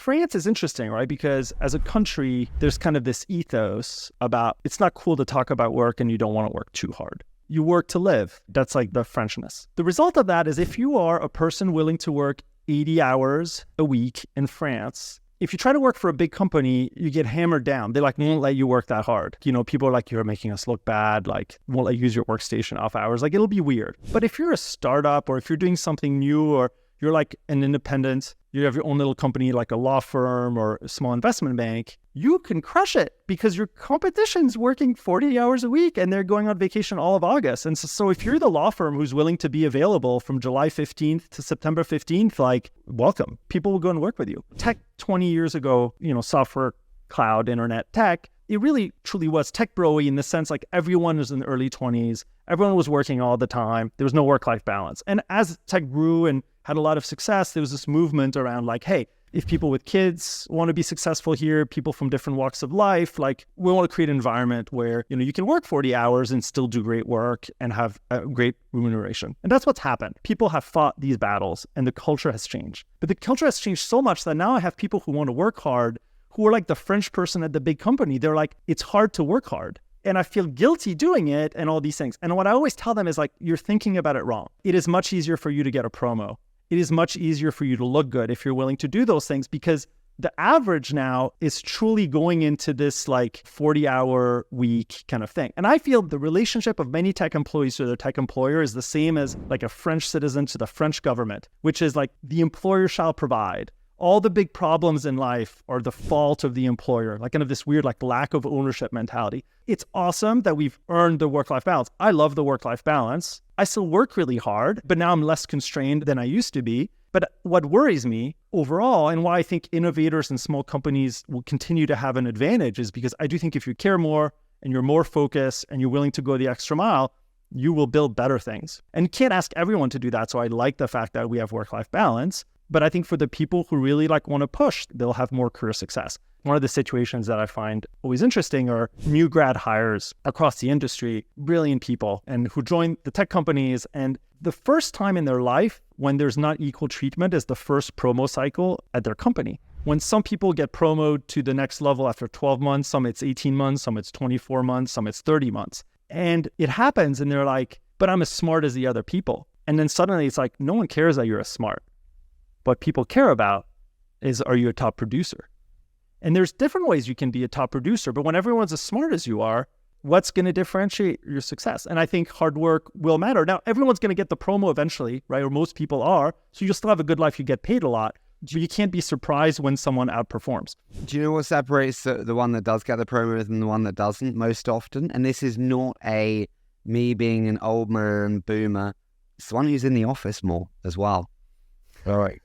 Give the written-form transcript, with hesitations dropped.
France is interesting, right? Because as a country, there's kind of this ethos about it's not cool to talk about work and you don't want to work too hard. You work to live. That's like the Frenchness. The result of that is if you are a person willing to work 80 hours a week in France, if you try to work for a big company, you get hammered down. They won't let you work that hard. People are like, you're making us look bad. Won't let you use your workstation off hours. It'll be weird. But if you're a startup or if you're doing something new or you're like an independent, you have your own little company like a law firm or a small investment bank, you can crush it because your competition's working 40 hours a week and they're going on vacation all of August. And so if you're the law firm who's willing to be available from July 15th to September 15th, welcome. People will go and work with you. Tech 20 years ago, software, cloud, internet, tech, it really truly was tech bro-y in the sense everyone was in the early 20s. Everyone was working all the time. There was no work-life balance. And as tech grew and had a lot of success, there was this movement around hey, if people with kids want to be successful here, people from different walks of life, we want to create an environment where, you can work 40 hours and still do great work and have a great remuneration. And that's what's happened. People have fought these battles and the culture has changed. But the culture has changed so much that now I have people who want to work hard, who are like the French person at the big company. They're like, it's hard to work hard. And I feel guilty doing it and all these things. And what I always tell them is you're thinking about it wrong. It is much easier for you to get a promo. It is much easier for you to look good if you're willing to do those things because the average now is truly going into this 40-hour week kind of thing. And I feel the relationship of many tech employees to their tech employer is the same as a French citizen to the French government, which is the employer shall provide. All the big problems in life are the fault of the employer, kind of this weird lack of ownership mentality. It's awesome that we've earned the work-life balance. I love the work-life balance. I still work really hard, but now I'm less constrained than I used to be. But what worries me overall and why I think innovators and small companies will continue to have an advantage is because I do think if you care more and you're more focused and you're willing to go the extra mile, you will build better things. And you can't ask everyone to do that. So I like the fact that we have work-life balance. But I think for the people who really want to push, they'll have more career success. One of the situations that I find always interesting are new grad hires across the industry, brilliant people, and who join the tech companies. And the first time in their life when there's not equal treatment is the first promo cycle at their company. When some people get promoted to the next level after 12 months, some it's 18 months, some it's 24 months, some it's 30 months. And it happens and they're like, but I'm as smart as the other people. And then suddenly it's no one cares that you're as smart. What people care about is, are you a top producer? And there's different ways you can be a top producer, but when everyone's as smart as you are, what's going to differentiate your success? And I think hard work will matter. Now, everyone's going to get the promo eventually, right? Or most people are. So you'll still have a good life. You get paid a lot. But you can't be surprised when someone outperforms. Do you know what separates the one that does get the promo and the one that doesn't most often? And this is not me being an old man boomer. It's the one who's in the office more as well. All right.